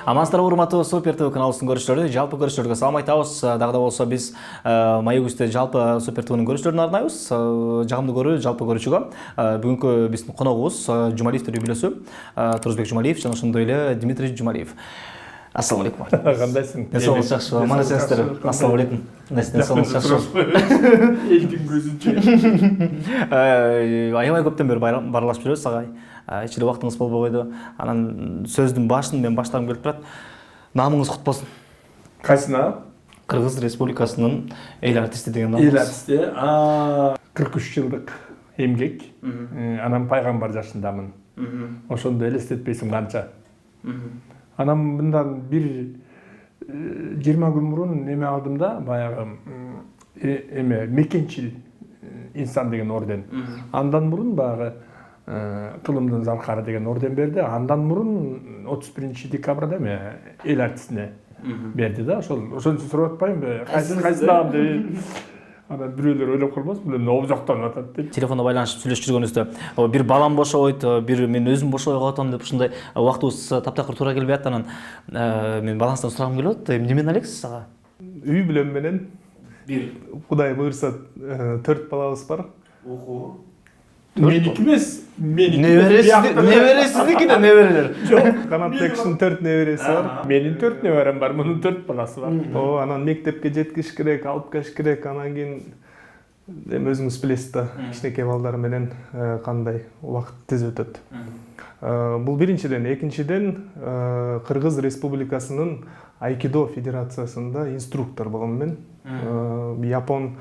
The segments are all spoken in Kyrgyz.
Амансыздарбы урматтуу Супер ТВ каналыбыздын көрүүчүлөрү, жалпы көрүүчүлөргө салам айтабыз. Дагы да болсо биз Маегүстө жалпы Супер ТВнын көрүүчүлөрүнө арнайбыз. Жагымдуу көрүү, жалпы көрүүчүгө. Бүгүнкү биздин коногубуз Жумалиевдин юбилейсу, Турузбек Жумалиев жана ошондой эле Дмитрий Жумалиев. Ассаламу алейкум. Кандайсың? Денсаулык жакшыбы? Мана сиздер. Ассаламу алейкум. Денсаулык жакшыбы? Элдин көзүнчө. Аябай көптөн бери барлашып жүрөбүз ага. Эч эле убактыңыз болбой койду. Анан сөздүн башын мен баштагым келип турат. Намыңыз кут болсун. Кайсына? Кыргыз Республикасынын эл артисти деген нам. Эл артисти. 43 жылдык эмгек. Анан пайгамбар жашындамын. Ошондо элестетпейсиң канча. Анан мындан бир 20 күн мурун неме алдым да, баягы мекенчил инсан деген орден. Андан мурун баягы Кылымдын Залкары деген орден берди. Андан мурун 31 декабрда эл артистине берди да. Ошончо сурап атпаймынбы? Кайсынагам деп. Анан бирөөлөр ойлоп калбасын, эмне оп жактан атат деп. Телефонда байланышып сүйлөшүп жүргөнүздө бир балам бошобойт, бир мен өзүм бошобой калатам деп ушундай убактыбыз таптакыр туура келбей атты. Анан мен балаңыздан сурагым келип атты. Эмнемен алексиз ага? Үй бүлөм менен Бир Кудай буйрса 4 балабыз бар. Ого. Меники эмес, меники. Небересиздики да неберелер. Жок, Канатбектин 4 небереси бар. Менин 4 неберем бар, мунун 4 баласы бар. Анан мектепке жеткиш керек, алып келиш керек, анан кийин эми өзүңүз билесиз да, кичинекей балдар менен кандай убакыт тез өтөт. Бул биринчиден, экинчиден Кыргыз Республикасынын Айкидо Федерациясында инструктор болгом мен. Япон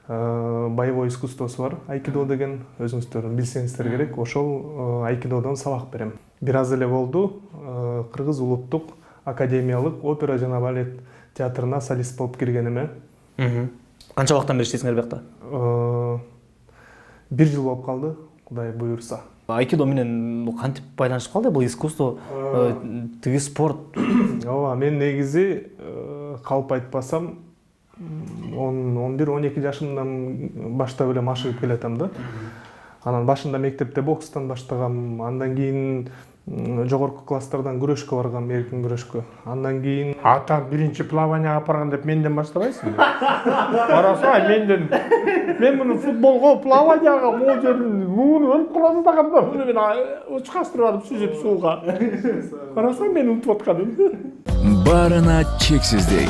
боевой искусствосу бар, айкидо деген, өзүңүздөр билсеңиздер керек. Ошол айкидодон сабак берем. Бир аз эле болду Кыргыз улуттук академиялык опера жана балет театрына солист болуп киргениме. Канча убакыттан бери иштейсиңер биякта? 1 жыл болуп калды, Кудай буйрса. Айкидо менен кантип байланышып калды бул искусство, тиги спорт? Ооба, мен негизи калп айтпасам 11-12 жашымдан баштап эле машыгып келатам да. Анан башында мектепте бокстан баштагам, андан кийин жогорку класстардан күрөшкө баргам, эркин күрөшкө. Андан кийин ата биринчи плаванияга барган деп менден баштабайсың. Караса мен муну футболго, плаванияга, муну өлүп каласыз даганда, муну мен учкастырып алып сүзүп сууга. Караса мен унутуп атканым. Барына чексиздик.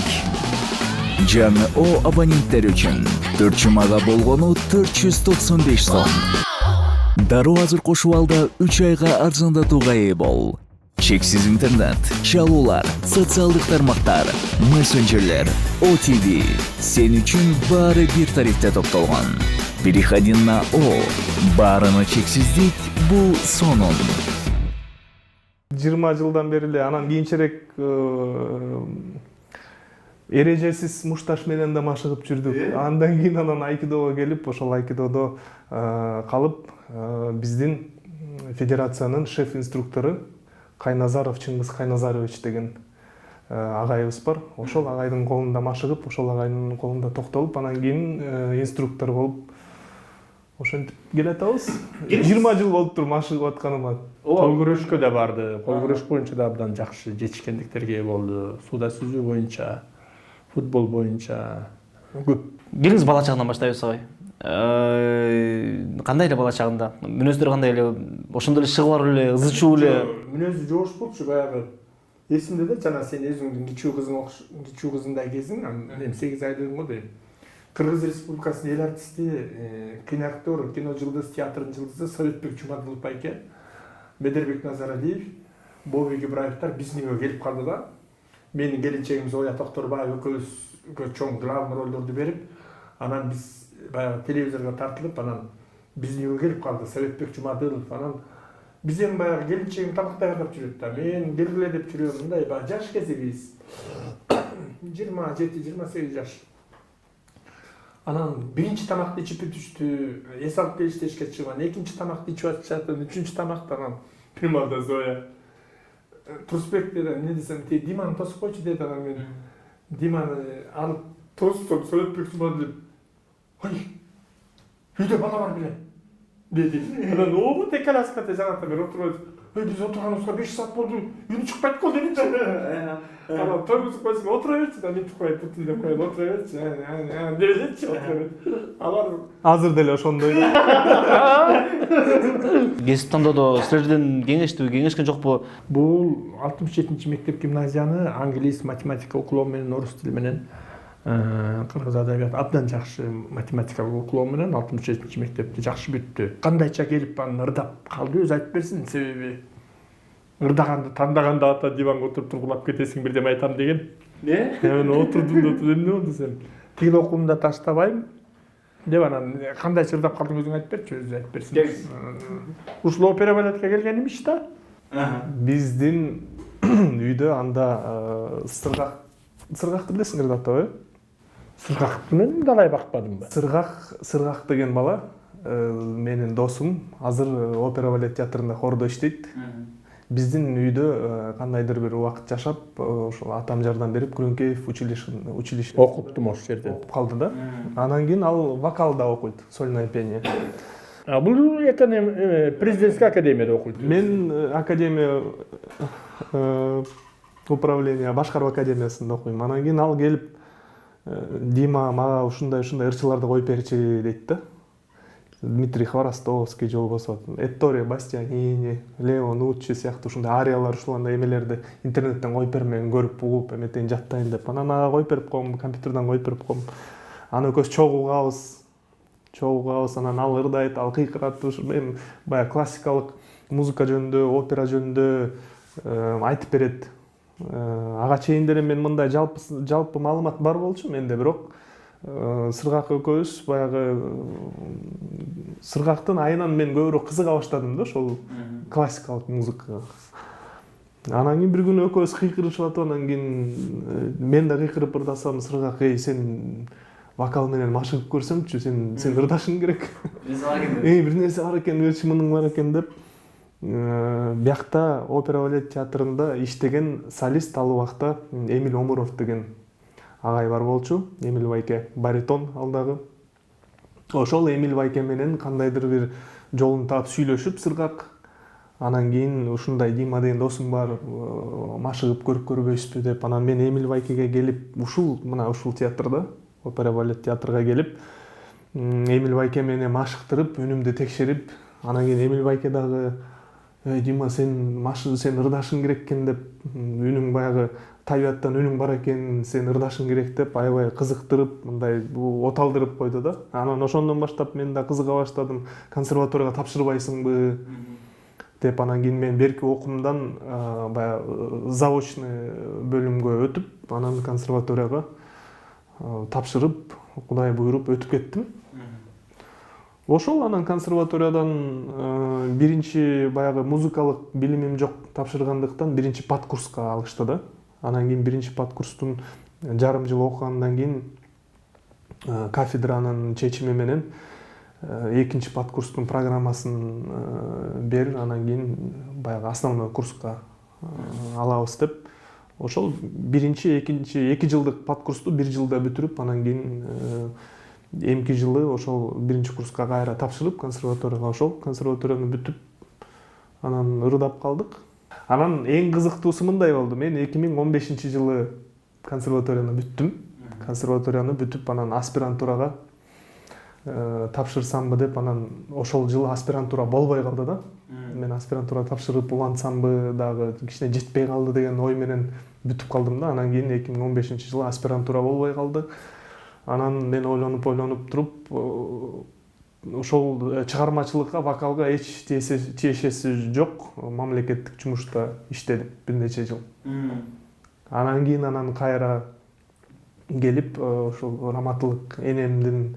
Жаңы О абоненттер үчүн 4 жумага болгону 495 сом. Дароо азыр кошуп алда 3 айга арзандатууга ээ бол. Чексиз интернет, чалуулар, социалдык тармактар, мессенджерлер, OTV. Сен үчүн баары бир тарифте топтолгон. Переходи на О. Баарына чексиздик бул сонун. 20 жылдан бери эле анан кийинчерээк эрежесиз мушташ менен да машыгып жүрдүк. Андан кийин анан айкидого келип, ошол айкидодо калып, биздин федерациянын шеф инструктору Кайназаров Чыңгыз Кайназарович деген агайыбыз бар. Ошол агайдын колунда машыгып, ошол агайдын колунда токтолуп, анан кийин инструктор болуп ошентип келатабыз. 20 жыл болуптур машыгып атканыма. Кол күрөшкө да барды. Кол күрөш боюнча да абдан жакшы жетишкендиктерге болду. Сууда сүзүү боюнча, футбол боюнча көп. Келиңиз бала чагынан баштайбыз агай. Кандай эле бала чагында? Мүнөздөр кандай эле? Ошондой эле шыгы бар эле, ызы чуу эле? Мүнөзү жоош болчу баягы. Эсимде да, жана сен өзүңдүн кичүү кызындай кезиң, мен 8 айлыгым го дейм. Кыргыз Республикасынын эл артисти, киноактер, кино жылдыз, театрдын жылдызы Советбек Жумадылов байке, Медербек Назаралиев, Бобек Ибраевтар биздин үйгө келип калды да. Менин келинчегим Зоя Токторбаева экөөбүзгө чоң главный ролдорду берип, анан биз баягы телевизорго тартылып, анан биздин үйгө келип калды Советбек Жумадылов. Анан биз эми баягы келинчегим тамак даярдап жүрөт да. Мен келгиле деп жүрөм, мындай баягы жаш кезибиз. 27-28 жаш. Анан биринчи тамакты ичип бүтүштү, эс алып келиштешке чыгып, экинчи тамакты ичип атышат, үчүнчү тамакты анан бир маалда Зоя Турсбек dedi, ne desem, Dima'nı tosып koyçu dedi anam beni. Dima'nı alıp tostum, Sovetbek Jumadılov. Ay, үйдө бала бар беле, dedi. Анан обу текеласката жанагы бир отуруп, Биз отурганыбызга 5 саат болду, үйүнө чыкпайт кол дедичи. Анан тойгузуп койсоң отура берчи, да мынтип коюп бүтүндөп коюп отура берчи. Деп элечи отура бер. Алар азыр деле ошондой. Кесип тандоодо силерден кеңешкен жокпу? Бул 67 мектеп гимназияны англис, математика окулоо менен, орус тили менен, кыргыз адабият абдан жакшы математика окулоо менен 67 мектепти жакшы бүттү. Кандайча келип аны ырдап калды, өзү айтып берсин, себеби ырдаганды тандаганда ата диванга отуруп тургулап кетесиң бирдеме айтам деген. Мен отурдум да эмне болду сен? Тил окуумду да таштабайм деп анан кандайча ырдап калдың өзүң айтып берчи, өзү айтып берсин. Ушул опера балетке келген имиш да. Биздин үйдө анда сыргакты билесиңер да атабы? Сыргакты мен далай бакпадымбы? Сыргак деген бала менин досум азыр опера балет театрында хордо иштейт. Биздин үйдө кандайдыр бир убакыт жашап, ошол атам жардам берип Күрөнкеев училище Окуптум ошол жерде. окуп калды да. Анан кийин ал вокалда окуйт, сольное пение. Бул президентский академияда окуйт. Мен академия управление башкаруу академиясында окуйм. Анан кийин ал келип Дима мага ушундай ырчыларды коюп берчи дейт да. Дмитрий Хворостовский же болбосо Этторе Бастианини, Лео Нуччи сыяктуу ушундай ариялар ушуландай эмелерди интернеттен коюп бермеген көрүп угуп эметейин жаттайын деп. Анан ага коюп берип коем, компьютерден коюп берип коем. Аны экөөбүз чогуу кабыз, анан ал ырдайт, ал кыйкырат. Мен баягы классикалык музыка жөнүндө, опера жөнүндө айтып берет. Ага чейин деле мен мындай жалпы маалымат бар болчу менде, бирок сыргак экөөбүз баягы сыргактын айынан мен көбүрөөк кызыга баштадым да ошол классикалык музыкага. Анан кийин бир күнү экөөбүз кыйкырышып атып, анан кийин мен да кыйкырып ырдасам, сыргак сен вокал менен машыгып көрсөңчү, сен ырдашың керек. Бир нерсе бар экен, ырчымының бар экен деп. Биякта опера балет театрында иштеген солист ал убакта Эмиль Омуров деген агай бар болчу. Эмиль байке баритон ал дагы. Ошол Эмиль байке менен кандайдыр бир жолун таап сүйлөшүп сыргак. Анан кийин ушундай Дима деген досум бар, машыгып көрүп көрбөйсүзбү деп. Анан мен Эмиль байкеге келип ушул театрда, опера балет театрга келип, Эмиль байке менен машыктырып, үнүмдү текшерип, анан кийин Эмиль байке дагы Дима сен ырдашың керек экен деп, үнүң баягы табияттан үнүң бар экен, сен ырдашың керек деп аябай кызыктырып, мындай оталдырып койду да. Анан ошондон баштап мен да кызыга баштадым. Консерваторияга тапшырбайсыңбы деп. Анан кийин мен берки окуумдан баягы заочный бөлүмгө өтүп, анан консерваторияга тапшырып, Кудай буйруп өтүп кеттим. Ошол анан консерваториядан биринчи баягы музыкалык билимим жок тапшыргандыктан биринчи падкурска алышты да. Анан кийин биринчи падкурстун жарым жыл окугандан кийин кафедранын чечими менен экинчи падкурстун программасын бер, анан кийин баягы основной курска алабыз деп. Ошол биринчи, эки жылдык падкурсту бир жылда бүтүрүп, анан кийин эмки жылы ошол биринчи курска кайра тапшырып, консерваторияга консерваторияны бүтүп, анан ырдап калдык. Анан эң кызыктуусу мындай болду. Мен 2015 жылы консерваторияны бүттүм. Консерваторияны бүтүп, анан аспирантурага тапшырсамбы деп, анан ошол жылы аспирантура болбой калды да. Мен аспирантура тапшырып улантсамбы дагы кичине жетпей калды деген ой менен бүтүп калдым да. Анан кийин 2015 жылы аспирантура болбой калды. Анан мен ойлонуп туруп, ошол чыгармачылыкка, вокалга эч тиешеси жок мамлекеттик жумушта иштедим бир нече жыл. Анан кийин кайра келип, ошол раматылык энемдин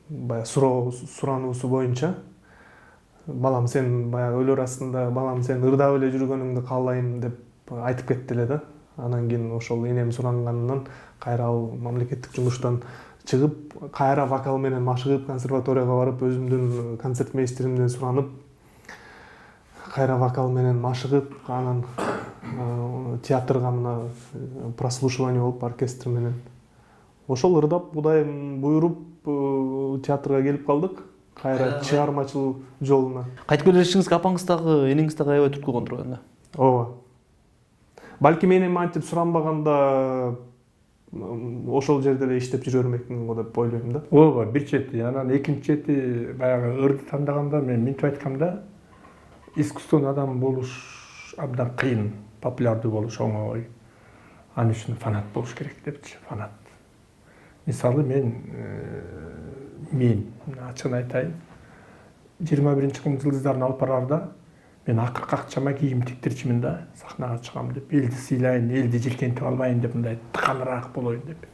баягы сурануусу боюнча, балам сен баягы өлөр астында, балам сен ырдап эле жүргөнүңдү каалайм деп айтып кетти эле да. Анан кийин ошол энем суранганынан кайра ал мамлекеттик жумуштан чыгып, кайра вокал менен машыгып, консерваторияга барып, өзүмдүн концертмейстеримден суранып, кайра вокал менен машыгып, анан театрга мына прослушивание болуп оркестр менен. Ошол ырдап, Кудайым буйруп театрга келип калдык. кайра чыгармачыл жолуна. Кайтып келишиңизге апаңыз дагы энеңиз дагы аябай түрткү болгон турган да. Ооба. Балки мен эми антип суранбаганда ошол жерде эле иштеп жүрө бермекмин го деп ойлойм да. Ооба, бир чети. Анан экинчи чети баягы ырды тандаганда мен мынтип айтканда искусственный адам болуш абдан кыйын, популярдуу болуш оңой. Ал үчүн фанат болуш керек депчи, фанат. Мисалы мен ачыгын айтайын, 21-кылым жылдыздардын алып барарда мен акыркы акчама кийим тиктирчимин да, сахнага чыгам деп, элди сыйлайын, элди жиркентип албайын деп, мындай тыканыраак болоюн деп.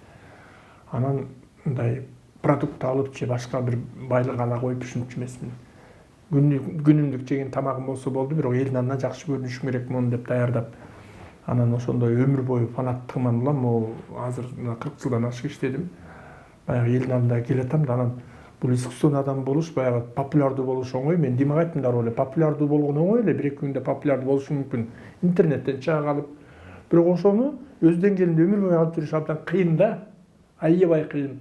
Анан мындай продукт алып же башка бир байлык ала коюп ушинчи эмесмин. Күнүмдүк жеген тамагым болсо болду, бирок элдин алдында жакшы көрүнүшүм керек мону деп даярдап. Анан ошондой өмүр бою фанаттыгыман улам, могу азыр 40 жылдан ашык иштедим. Баягы элдин алдына келатам да, анан бул искусственный адам болуш, баягы популярдуу болуш оңой. Мен димак айттым да, эле популярдуу болгон оңой эле, бир-эки күндө популярдуу болушу мүмкүн. Интернеттен чыга калып, бирок ошону өз деңгээлинде өмүр бою алып жүрүш абдан кыйын да. Аябай кыйын.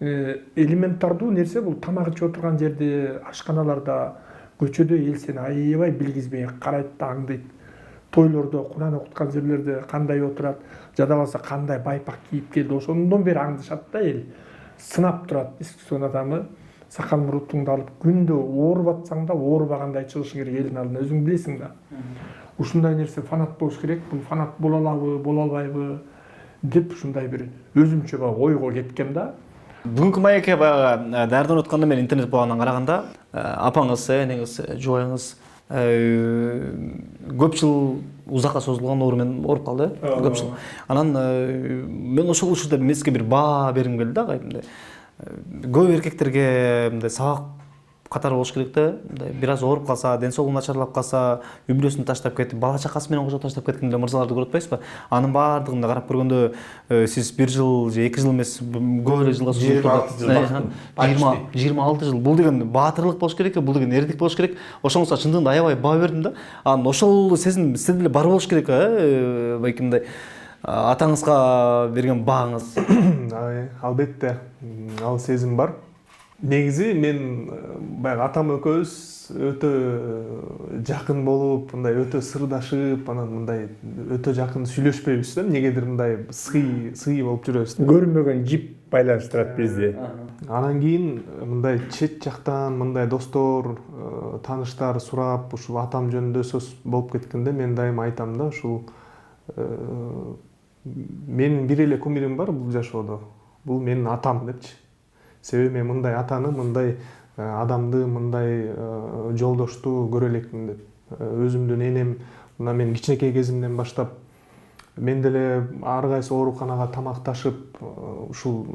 Элементардуу нерсе бул тамак ичип отурган жерде, ашканаларда, көчөдө эл сени аябай билгизбей карайт да, аңдыйт. Тойлордо, Куран окуткан жерлерде кандай отурат, жада калса кандай байпак кийип келди, ошондон бери аңдышат да эл. Сынап турат искусственный адамы, сакал мурутуңду алып, күндө ооруп атсаң да, оорубагандай чыгышың керек элдин алдына, өзүң билесиң да. Ушундай нерсе фанат болуш керек, бул фанат боло алабы, боло албайбы деп ушундай бир өзүмчө ойго кеткем да. Бүгүнкү маекке баягы даярданып атканда мен интернет блогунан караганда апаңыз, энеңиз, жубайыңыз көп жыл узакка созулган оору менен ооруп калды, көп жыл. Анан мен ошол учурда эмеске бир баа бергим келди да, мындай. Көп эркектерге мындай сабак катары болуш керек да, мындай бир аз ооруп калса, ден соолугу начарлап калса, үй-бүлөсүн таштап кетип, бала чакасы менен кошо таштап кеткен эле мырзаларды көрүп атпайсызбы? Анын баардыгын карап көргөндө сиз 1 жыл же 2 жыл эмес, көп эле жылга созулуп турат. 26 жыл. Бул деген баатырлык болуш керек, бул деген эрдик болуш керек. Ошоңузга чындыгында аябай баа бердим да. Анан ошол сезим сизде деле бар болуш керек, балким мындай атаңызга берген бааңыз. Албетте, ал сезим бар. Негизи мен баягы атам экөөбүз өтө жакын болуп, мындай өтө сырдашып, анан мындай өтө жакын сүйлөшпөйбүз да, эмнегедир мындай сый болуп жүрөбүз. Көрүнбөгөн жип байланыштырат бизди. Анан кийин мындай чет жактан мындай достор, тааныштар сурап, ушул атам жөнүндө сөз болуп кеткенде мен дайыма айтам да, ушул менин бир эле кумирим бар бул жашоодо. Бул менин атам депчи. Себеби мен мындай атаны, мындай адамды, мындай жолдошту көрө элекмин деп. Өзүмдүн энем, мына мен кичинекей кезимден баштап мен деле ар кайсы ооруканага тамакташып, ушул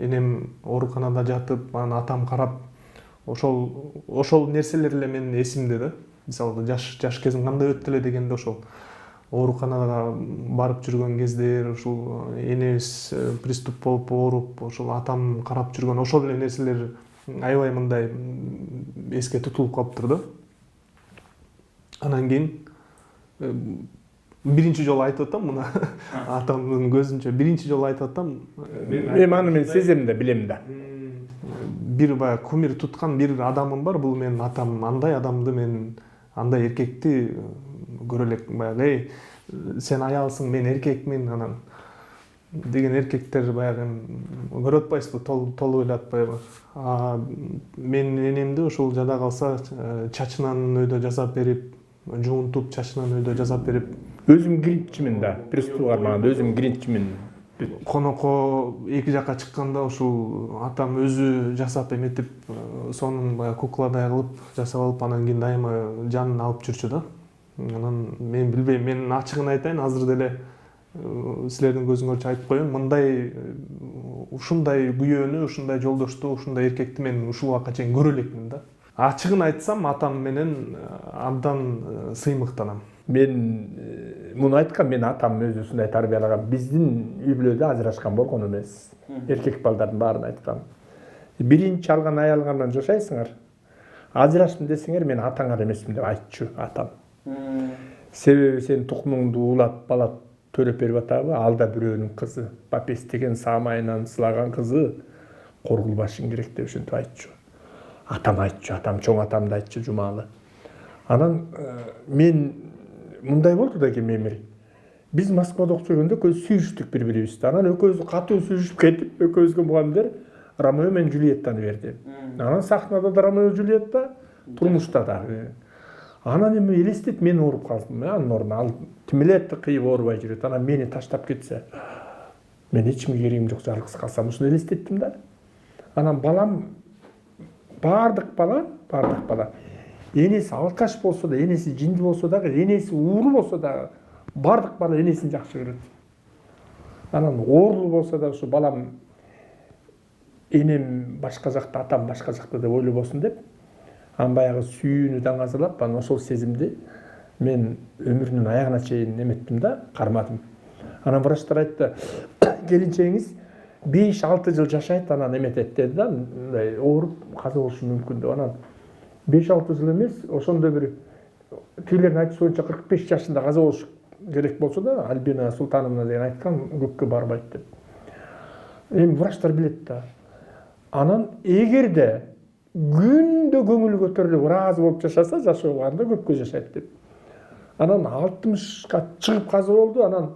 энем ооруканада жатып, анан атам карап, ошол нерселер эле менин эсимде да. Мисалы жаш кезим кандай өттү эле дегенде ошол ооруканага барып жүргөн кездер, ушул энебиз приступ болуп ооруп, ошол атам карап жүргөн ошол эле нерселер аябай мындай эске тутулуп калыптыр да. Анан кийин биринчи жолу айтып атам, мына атамдын көзүнчө биринчи жолу айтып атам. Мен сезем да, билем да. Бир баягы кумир туткан бир адамым бар, бул менин атам. Андай адамды мен, андай эркекти көрө элекмин. Баягы сен аялсың, мен эркекмин, анан деген эркектер баягы көрүп атпайсызбы, толуп эле атпайбы. Менин энемди ушул жада калса чачынан өйдө жасап берип, жуунтуп чачынан өйдө жасап берип, өзүм гринчимин да, приступ бармаганда өзүм гринчимин. Конокко эки жакка чыкканда ушул атам өзү жасап эметип, сонун баягы кукладай кылып жасап алып, анан кийин дайыма жанын алып жүрчү да. Анан мен билбейм, мен ачыгын айтайын, азыр деле силердин көзүңөрчө айтып коеюн, мындай ушундай күйөөнү, ушундай жолдошту, ушундай эркекти мен ушул убакка чейин көрө элекмин да. Ачыгын айтсам, атам менен абдан сыймыктанам. Мен муну айткам, мен атам өзү ушундай тарбиялаган. Биздин үй бүлөдө ажырашкан болгон эмес. Эркек балдардын баарын айткам. Биринчи алган аялыңардан жашайсыңар. Ажыраштым десеңер, мен атаңар эмесмин деп айтчу атам. Себеби сен тукумуңду улап, бала төрөп берип атабы, ал да бирөөнүн кызы. Папес деген самайынан сылаган кызы, коргулбашың керек деп ушинтип айтчу. Атам айтчу, атам чоң атамды айтчу Жумалы. Анан мен мындай болду да кемемир. Биз Москвада окуп жүргөндө көз сүйүштүк бири-бирибизди. Анан экөөбүз катуу сүйүшүп кетип, экөөбүзгө мугалимдер Ромео менен Джульеттаны берди. Анан сахнада да Ромео Джульетта, турмушта да. Анан эми элестет мен ооруп калдым. Анын ордуна ал ким эле кыйып оорубай жүрөт. Анан мени таштап кетсе, мен эч кимге керегим жок, жалгыз калсам ушуну элестеттим да. Анан балам бардык бала энеси алкаш болсо да, энеси жинди болсо дагы, энеси ууру болсо дагы бардык бала энесин жакшы көрөт. Анан оорлуу болсо да ушу балам энем башка жакта, атам башка жакта деп ойлобосун деп, анан баягы сүйүүнү даңазалап, анан ошол сезимди мен өмүрүнүн аягына чейин эметтим да, кармадым. Анан врачтар айтты, келинчегиңиз 5-6 жыл жашайт, анан эметет деди да, мындай ооруп каза болушу мүмкүн деп. Анан 5-6 жыл эмес, ошондо бир тилердин айтышы боюнча 45 жашында каза болуш керек болсо да, Альбина Султановна деген айткан, көккө барбайт деп. Эми врачтар билет да. Анан эгерде күндө көңүлү көтөрүлүп ыраазы болуп жашаса, жашооганда көпкө жашайт деп. Анан 60ка чыгып каза болду, анан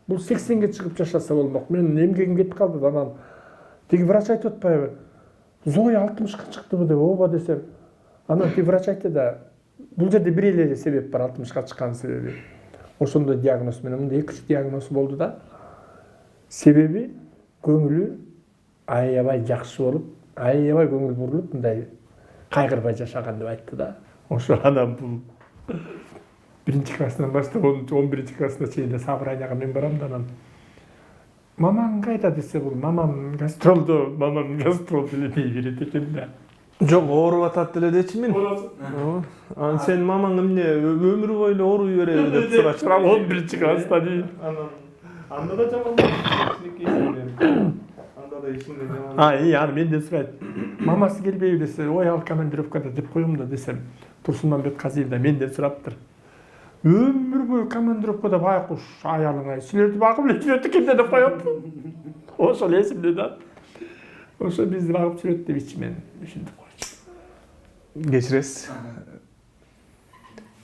бул 80ге чыгып жашаса болмок. Мен эмгегим кетип калды. Анан тиги врач айтып атпайбы? Зоя 60ка чыктыбы деп, ооба десем. Анан тиги врач айтты да, бул жерде бир эле себеп бар 60ка чыккан себеби. Ошондой диагноз менен мындай 2-3 диагноз болду да. Себеби көңүлү аябай жакшы болуп, аябай көңүл бурулуп, мындай кайгырбай жашаган деп айтты да. Ошо анан бул 1-класстан баштап 11-классына чейин собранияга мен барам да, анан мамаң кайда десе, бул мамам гастролдо, мамам гастрол билбей берет экен да. Жок, ооруп атат деле дечи мен. Анан сен мамаң эмне өмүр бою эле ооруй береби деп сурачу. 11-класста дейин. Анан анда да жаман анда да ишинде жаман. Аны менден сурайт. Мамасы келбейби десе, ой ал командировкада деп коем да десем, Турсунмамбет Казиев да менден сураптыр. Өмүр бою командировкада байкуш аялыңа силерди багып эле жүрөт экен деп коет. Ошол эсимде да. Ошо бизди багып жүрөт деп ичимен ушинтип койчу. Кечиресиз.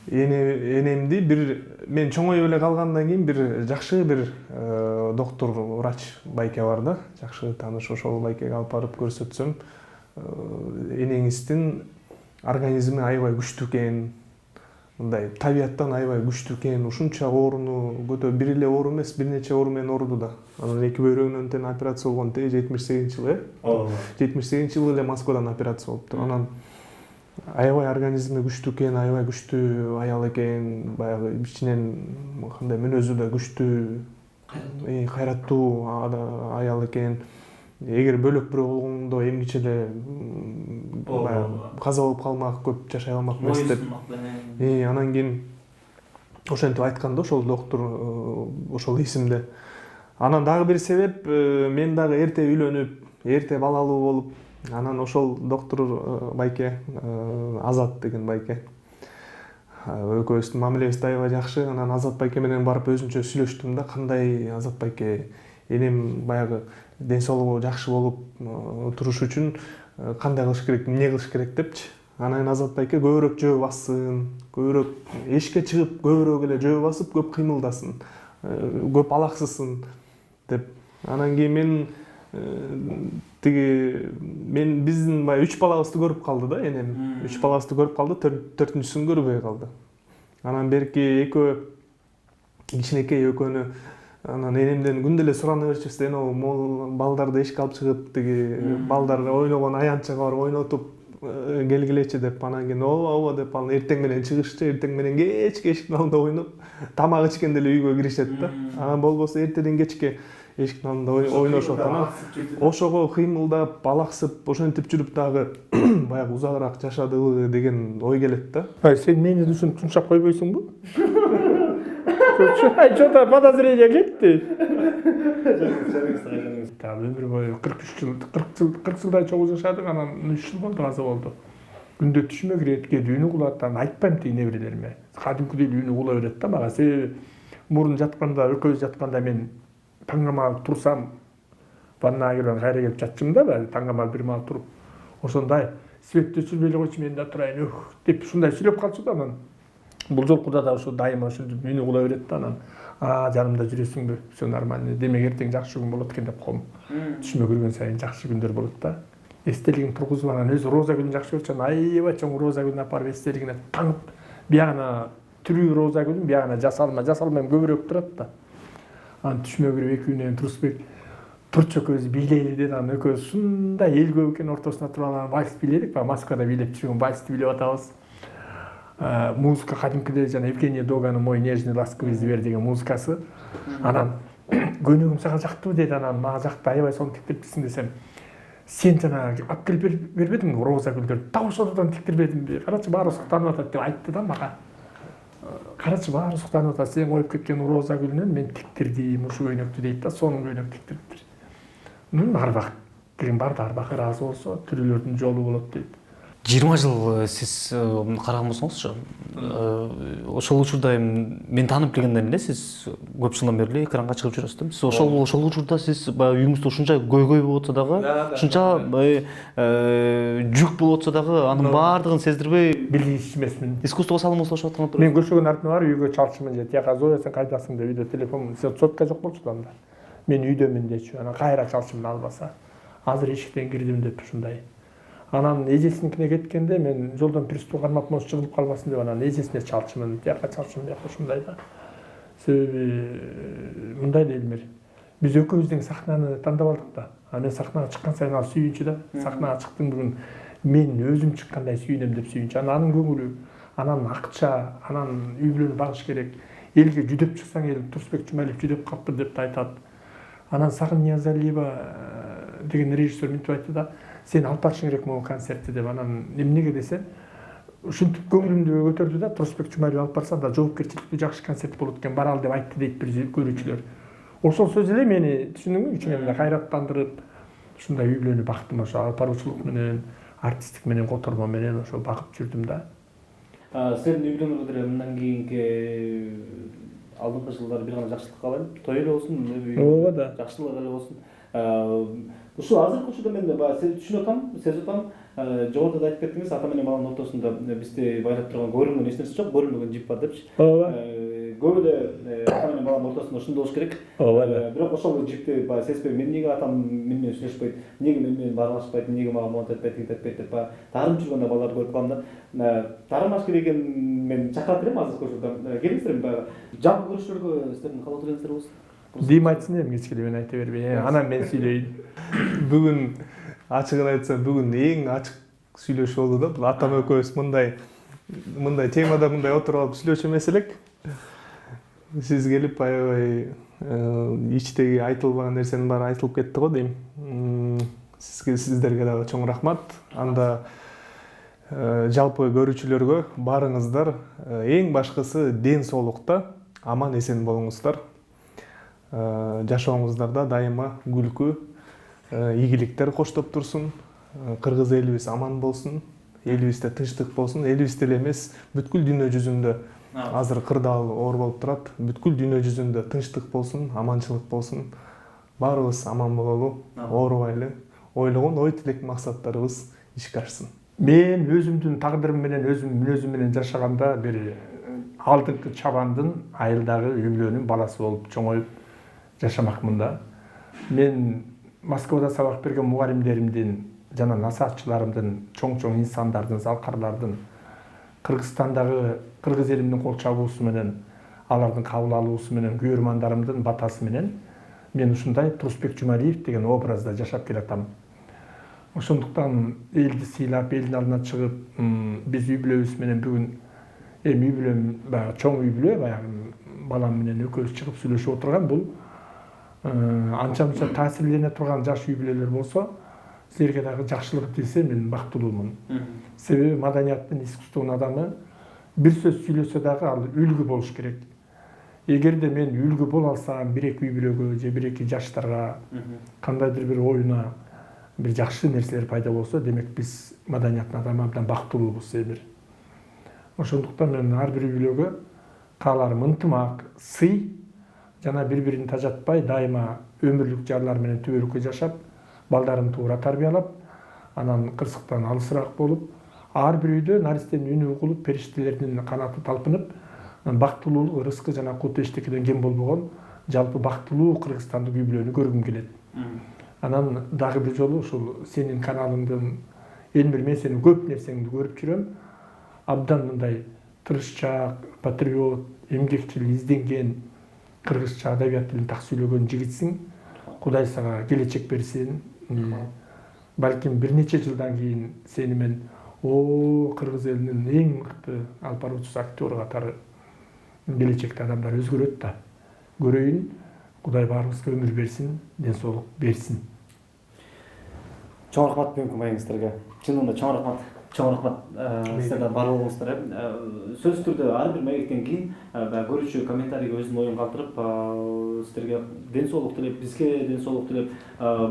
Энемди бир мен чоңоюп эле калгандан кийин бир жакшы бир доктор, врач байке бар да, жакшы тааныш. Ошол байкеге алып барып көрсөтсөм, энеңиздин организми аябай күчтүү экен, мындай табияттан аябай күчтүү экен, ушунча ооруну бир эле оору эмес, бир нече оору менен ооруду да. Анан эки бөйрөгүнөн тең операция болгон 78-жылы, 78-жылы эле Москвадан операция болуптур. Анан аябай организми күчтүү экен, аябай күчтүү аял экен, баягы ичинен кандай мүнөзү да күчтүү, кайраттуу аял экен. Эгер бөлөк бирөө болгондо эмгиче эле каза болуп калмак, көп жашай алмак эмес деп. Анан кийин ошентип айткан да ошол доктор ошол эсимде. Анан дагы бир себеп, мен дагы эрте үйлөнүп, эрте балалуу болуп, анан ошол доктор байке, Азат деген байке, экөөбүздүн мамилебиз да аябай жакшы. Анан Азат байке менен барып өзүнчө сүйлөштүм да, кандай Азат байке, энем баягы ден соолугу жакшы болуп туруш үчүн кандай кылыш керек, эмне кылыш керек депчи. Анан Азат байке көбүрөөк жөө бассын, көбүрөөк эшикке чыгып, көбүрөөк эле жөө басып, көп кыймылдасын, көп алаксысын деп. Анан кийин мен биздин баягы 3 балабызды көрүп калды да, энем. 3 балабызды көрүп калды, 4-үнчүсүн көрбөй калды. Анан берки экөө кичинекей экөөнү анан энемден күндө эле сурана берчүбүз да, могул балдарды эшикке алып чыгып, тиги балдар ойногон аянтчага барып ойнотуп келгилечи деп. Анан кийин ооба деп, анан эртең менен чыгышчы, эртең менен кечке эшиктин алдында ойноп, тамак ичкенде эле үйгө киришет да. Анан болбосо эртеден кечке эшиктин алдында ойношот. Анан ошого кыймылдап, алаксып, ошентип жүрүп дагы баягы узагыраак жашадыбы деген ой келет да. Сен мени ушинтип тунчап койбойсуңбу? Что-то подозрение кетти. Өмүр бою 40 жылдай чогуу жашадык, анан 3 жыл болду каза болду. Күндө түшүмө кирет, кээде үнү кулат, анан айтпайм тиги неберелериме. Кадимкидей үнү кула берет да мага. Себеби мурун жатканда, экөөбүз жатканда мен таңгамал турсам, ваннага кирип кайра келип жатчымын да, таң амал бир маал туруп. Ошондой свет өчүрбөй эле койчу мен да турайын деп ушундай сүйлөп калчу да анан бул жолкуда да ошо дайыма ушинтип мени угула берет да анан жанымда жүрөсүңбү все нормально демек эртең жакшы күн болот экен деп коем түшүмө кирген сайын жакшы күндөр болот да эстелигин тургузуп анан өзү роза гүлүн жакшы көрчү анан аябай чоң роза гүлүн алып барып эстелигине таңып биягына тирүү роза гүлүн биягына жасалмайм көбүрөөк турат да анан түшүмө кирип экөөнүн Турсбек турчу экөөбүз бийлейли деди анан экөөбүз ушундай эл көп экен ортосуна туруп анан вальс бийледик баягы Москвада бийлеп жүргөн вальсти бийлеп атабыз музыка кадимкидей жана Евгения Доганын мой нежный ласковый зверь деген музыкасы анан көнөгүм сага жактыбы деди анан мага жакты аябай сону тиктирипсиң десем сен жанагы алып келип бербедиңби роза гүлдөрдү так ошондон тиктирбедимби карачы баары суктанып атат деп айтты да мага карачы баары суктанып атат сен коюп кеткен роза гүлүнөн мен тиктирдим ушу көйнөктү дейт да сонун көйнөк тиктириптир арбак деген бар да арбак ыраазы болсо тирүүлөрдүн жолу болот дейт 20 жыл сиз караган болсоңузчу ошол учурда мен таанып келгенден эле сиз көп жылдан бери эле экранга чыгып жүрөсүз да сиз ошол учурда сиз баягы үйүңүздө ушунча көйгөй болуп атса дагы ушунча жүк болуп атса дагы анын баардыгын сездирбей билгич эмесмин искусствого салымыңызды бошоп аткан мен көчөгөн артына барып үйгө чалчымын же тияка Зоя сен кайдасың деп үйдө телефон сотка жок болчу да анда мен үйдөмүн дечү анан кайра чалчымын албаса азыр эшиктен кирдим деп ушундай анан эжесиникине кеткенде мен жолдон приступ кармап мош жыгылып калбасын деп анан эжесине чалчымын тияка чалчымын бияка ушундай да себеби мындай делимер биз экөөбүз тең сахнаны тандап алдык да мен сахнага чыккан сайын ал сүйүнчү да сахнага чыктың бүгүн мен өзүм чыккандай сүйүнөм деп сүйүнчү анан анын көңүлү анан акча анан үй бүлөнү багыш керек элге жүдөп чыксаң эл Турсбек Жумалиев жүдөп калыптыр деп да айтат анан Сагын Ниязалиева деген режиссер мынтип айтты да сен алып барышың керек могу концертти деп анан эмнеге десем ушинтип көңүлүмдү көтөрдү да Турсбек Жумалиев алып барса да жоопкерчиликтүү жакшы концерт болот экен баралы деп айтты дейт бир көрүүчүлөр ошол сөз эле мени түшүндүңбү ичиңен кайраттандырып ушундай үй бүлөнү бактым ошо алып баруучулук менен артисттик менен котормо менен ошо багып жүрдүм да силердин үй бүлөңөргө деле мындан кийинки алдыңкы жылдары бир гана жакшылык каалайм той эле болсун ооба да жакшылык эле болсун ушул азыркы учурда мен түшүнүп атам сезип атам жогоруда да айтып кеттиңиз ата менен баланын ортосунда бизди байлап турган көрүнгөн эч нерсе жок көрүнбөгөн жип бар депчи ооба көп эле ата менен баланын ортосунда ушундай болуш керек ооба да бирок ошол жипти баягы сезбей мен эмнеге атам мен менен сүйлөшпөйт эмнеге мен менен баарлашпайт эмнеге мага монтип атпайт тигинтип атпайт деп баягы таарынып жүргөн балдарды көрүп калам да таарынбаш керек экенин мен чакырат элем азыркы учурда келиңиздер баягы жалпы көрүшүлөргө сиздердин кабыл элеңиздер болсун дим айтсын эми кечке мен айта бербей анан мен сүйлөйүн бүгүн ачыгын айтсам бүгүн эң ачык сүйлөшүү болду да бул атам экөөбүз мындай темада мындай отуруп алып сүйлөчү эмес элек сиз келип аябай ичтеги айтылбаган нерсенин баары айтылып кетти го дейм сиздерге дагы чоң рахмат анда жалпы көрүүчүлөргө баарыңыздар эң башкысы ден соолукта аман эсен болуңуздар жашооңуздарда дайыма күлкү ийгиликтер коштоп турсун кыргыз элибиз аман болсун элибизде тынчтык болсун элибизде эле эмес бүткүл дүйнө жүзүндө азыр кырдаал оор болуп турат бүткүл дүйнө жүзүндө тынчтык болсун аманчылык болсун баарыбыз аман бололу оорубайлы ойлогон ой тилек максаттарыбыз ишке ашсын мен өзүмдүн тагдырым менен өзүм мүнөзүм менен жашаганда бир алдыңкы чабандын айылдагы үй бүлөнүн баласы болуп чоңоюп жашамакмын да мен Москвада сабак берген мугалимдеримдин жана насаатчыларымдын чоң инсандардын залкарлардын Кыргызстандагы кыргыз элимдин кол чабуусу менен алардын кабыл алуусу менен күйөрмандарымдын батасы менен мен ушундай Турсбек Жумалиев деген образда жашап келатам ошондуктан элди сыйлап элдин алдына чыгып биз үй бүлөбүз менен бүгүн эми үй бүлөм баягы чоң үй бүлө баягы балам менен экөөбүз чыгып сүйлөшүп отурган бул анча мынча таасирлене турган жаш үй бүлөлөр болсо силерге дагы жакшылык тилсе мен бактылуумун себеби маданият менен искусствонун адамы бир сөз сүйлөсө дагы ал үлгү болуш керек эгерде мен үлгү боло алсам бир эки үй бүлөгө же бир эки жаштарга кандайдыр бир оюна бир жакшы нерселер пайда болсо демек биз маданияттын адамы абдан бактылуубуз эми ошондуктан мен ар бир үй бүлөгө кааларым ынтымак сый жана бири бирин тажатпай дайыма өмүрлүк жарлар менен түбөлүккө жашап балдарын туура тарбиялап анан кырсыктан алысыраак болуп, ар бир үйдө наристенин үнү угулуп, периштелердин канаты талпынып, бактылуулук, ырыскы жана кут эчтекеден кем болбогон жалпы бактылуу Кыргызстандык үй бүлөнү көргүм келет. Анан дагы бир жолу ушул сенин каналыңдын эң бир мен сенин көп нерсеңди көрүп жүрөм. Абдан мындай тырышчаак, патриот, эмгекчил, изденген, кыргызча адабият тилин так сүйлөгөн жигитсиң. Кудай сага келечек берсин. Балким бир нече жылдан кийин сени мен кыргыз элинин эң мыкты алып баруучусу актер катары келечекте адамдар өзгөрөт да. Көрөйүн, Кудай баарыбызга өмүр берсин, ден соолук берсин. Чоң рахмат бүгүнкү маегиңиздерге. Чынында чоң рахмат. Чоң рахмат сиздерден бар болуңуздар. Сөзсүз түрдө ар бир маектен кийин көрүүчү комментарийге өзүнүн оюн калтырып, сиздерге ден соолук тилеп, бизге ден соолук тилеп,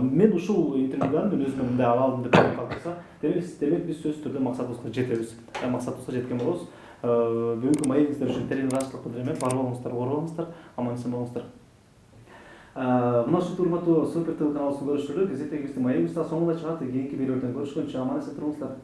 мен ушул интервьюдан мен өзүмө мындай ала алдым деп калтырса, демек биз сөзсүз түрдө максатыбызга жетебиз. Максатыбызга жеткен болобуз. Бүгүнкү маегиңиздер үчүн терең ыраазычылык билдирем. Бар болуңуздар, оор болуңуздар, аман эсен болуңуздар. Мына ушул урматтуу Супер ТВ каналыбыздын көрүүчүлөрү, кезектеги биздин маегибиз да соңуна чыгат. Кийинки берүүдөн көрүшкөнчө аман эсен туруңуздар.